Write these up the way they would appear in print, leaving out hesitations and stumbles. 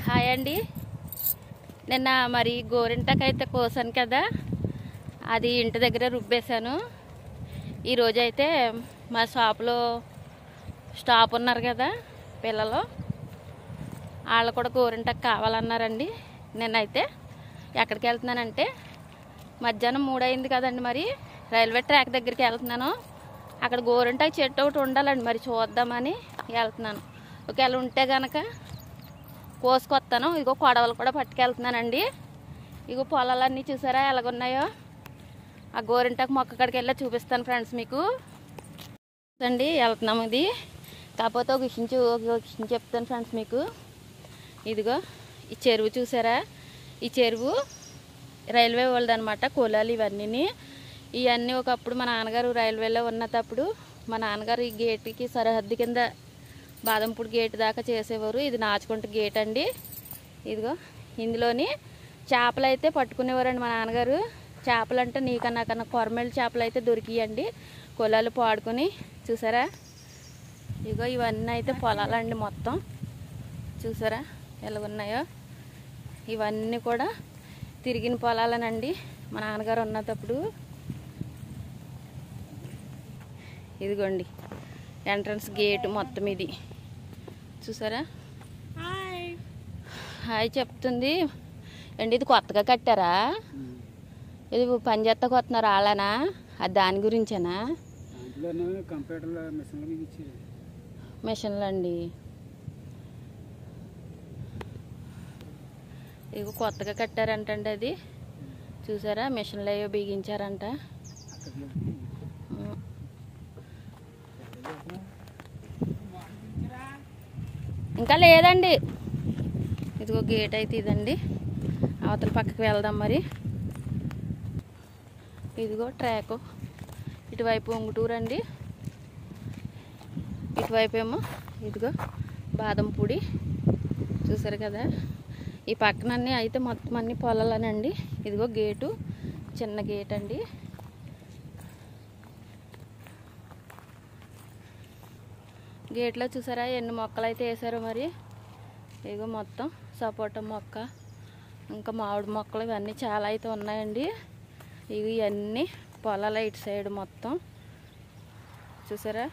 Hi అండి. నిన్న మరి గోరింటకైతే కోసాను కదా, అది ఇంటి దగ్గర రుబ్బేశాను. ఈరోజైతే మా షాప్లో స్టాప్ ఉన్నారు కదా పిల్లలు, వాళ్ళు కూడా గోరింటకు కావాలన్నారండి. నేనైతే ఎక్కడికి వెళ్తున్నానంటే మధ్యాహ్నం 3 అయింది కదండి, మరి రైల్వే ట్రాక్ దగ్గరికి వెళ్తున్నాను. అక్కడ గోరింటాకు చెట్టు ఒకటి ఉండాలండి, మరి చూద్దామని వెళ్తున్నాను. ఒకవేళ ఉంటే కనుక కోసుకొస్తాను. ఇగో కొడవలు కూడా పట్టుకెళ్తున్నానండి. ఇగో పొలాలన్నీ చూసారా ఎలాగున్నాయో. ఆ గోరింటాకు మొక్క కాడికి వెళ్ళి చూపిస్తాను ఫ్రెండ్స్ మీకు అండి. వెళ్తున్నాము. ఇది కాకపోతే ఒక విషయం చెప్తాను ఫ్రెండ్స్ మీకు. ఇదిగో ఈ చెరువు చూసారా, ఈ చెరువు రైల్వే వాళ్ళది అనమాట. కులాలు ఇవన్నీ ఒకప్పుడు మా నాన్నగారు రైల్వేలో ఉన్నప్పుడు మా నాన్నగారు ఈ గేటుకి సరిహద్దు కింద బాదంపూడి గేట్ దాకా చేసేవారు. ఇది నాచుకుంట గేట్ అండి. ఇదిగో ఇందులోని చేపలు అయితే పట్టుకునేవారండి మా నాన్నగారు. చేపలు అంటే నాకన్నా కొరమేళ్ళ చేపలు అయితే దొరికియండి కులాలు పాడుకొని. చూసారా, ఇదిగో ఇవన్నీ అయితే పొలాలండి మొత్తం. చూసారా ఎలా ఉన్నాయో. ఇవన్నీ కూడా తిరిగిన పొలాలనండి మా నాన్నగారు ఉన్నప్పుడు. ఇదిగోండి ఎంట్రన్స్ గేట్ మొత్తం ఇది చూసారా. హాయ్ చెప్తుంది అండి. ఇది కొత్తగా కట్టారా? ఇది పని చేస్తాకు వస్తున్నారు వాళ్ళనా? అది దాని గురించేనా? మిషన్లు అండి. ఇవి కొత్తగా కట్టారంటండి. అది చూసారా, మిషన్లు అయ్యో బిగించారంట. ఇంకా లేదండి. ఇదిగో గేట్ అయితే ఇదండి. అవతల పక్కకి వెళ్దాం మరి. ఇదిగో ట్రాక్. ఇటువైపు ఉంగుటూరు అండి, ఇటువైపు ఏమో ఇదిగో బాదంపూడి. చూసారు కదా. ఈ పక్కనన్నీ అయితే మొత్తం అన్ని పొలాలనండి. ఇదిగో గేటు, చిన్న గేట్ అండి. గేట్లో చూసారా ఎన్ని మొక్కలు అయితే వేసారో మరి. ఇదిగో మొత్తం సపోటా మొక్క, ఇంకా మామిడి మొక్కలు, ఇవన్నీ చాలా అయితే ఉన్నాయండి. ఇవన్నీ పొలాల ఇటు సైడ్ మొత్తం చూసారా.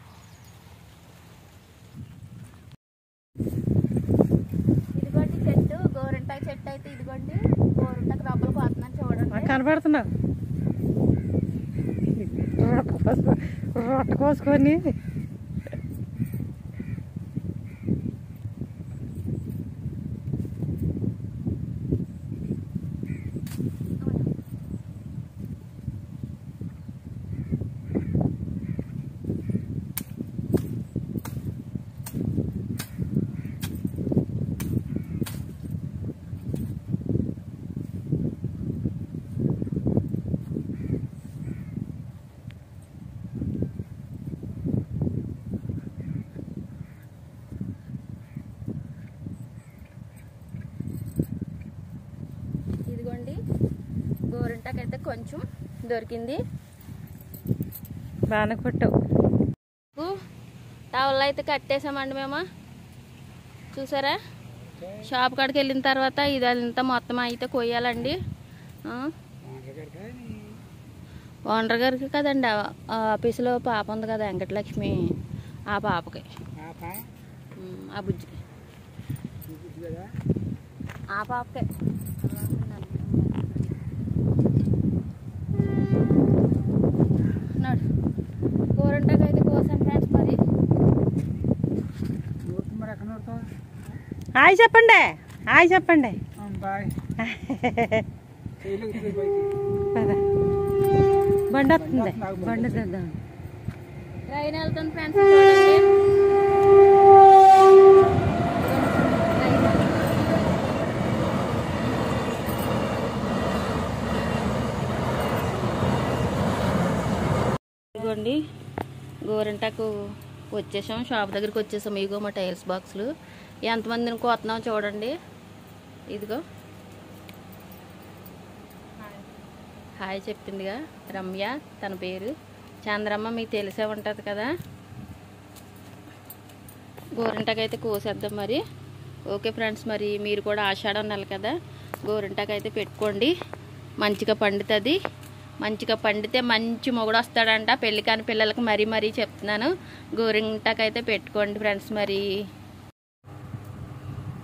ఇదిగోండి చెట్టు, గోరింటాకు చెట్టు అయితే ఇదిగోండి. గోరింటాకు రబ్బలు పోతున్నాను చూడండి. కనబడుతున్నా రొట్ట కోసుకొని గోరింటాకు అయితే కొంచెం దొరికింది. బాగానే కొట్టావు. టవల్ అయితే కట్టేసామండి మేము. చూసారా, షాప్ కాడికి వెళ్ళిన తర్వాత ఇదంతా మొత్తం అయితే కొయ్యాలండి. ఓనర్ గారికి కదండి, ఆఫీసులో పాప ఉంది కదా వెంకటలక్ష్మి, ఆ పాపకి, ఆ బుజ్జికి, ఆ పాపకే. గోరింటాకు అయితే కోసాను ఫ్రెండ్స్. మరి హాయ్ చెప్పండి, హాయ్ చెప్పండి. బండి వస్తుంది, బండి తెద్దాం. ట్రైన్ వెళ్తుంది ఫ్రెండ్స్ చూడండి. ఇదిగోండి గోరింటాకు వచ్చేసాం, షాప్ దగ్గరికి వచ్చేసాం. ఇదిగో మా టైల్స్ బాక్సులు. ఎంతమందిని కోతున్నాం చూడండి. ఇదిగో హాయ్ చెప్పిందిగా రమ్య, తన పేరు చంద్రమ్మ, మీకు తెలిసే ఉంటుంది కదా. గోరింటాకు అయితే కోసేద్దాం మరి. ఓకే ఫ్రెండ్స్, మరి మీరు కూడా ఆషాఢం నెల కదా, గోరింటాకు అయితే పెట్టుకోండి. మంచిగా పండుతుంది. మంచిగా పండితే మంచి మొగుడు వస్తాడంట. పెళ్లి కాని పిల్లలకు మరీ చెప్తున్నాను, గోరింటాకు అయితే పెట్టుకోండి ఫ్రెండ్స్. మరి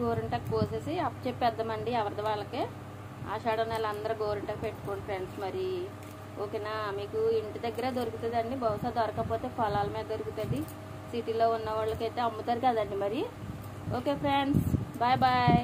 గోరింటాకు కోసేసి అప్పచెప్పేద్దామండి ఎవరిది వాళ్ళకే. ఆషాఢం నెల అందరూ గోరింటాకు పెట్టుకోండి ఫ్రెండ్స్. మరి ఓకేనా, మీకు ఇంటి దగ్గర దొరుకుతుందండి. బహుశా దొరకకపోతే పొలాల మీద దొరుకుతుంది. సిటీలో ఉన్న వాళ్ళకైతే అమ్ముతారు కదండి. మరి ఓకే ఫ్రెండ్స్, బాయ్ బాయ్.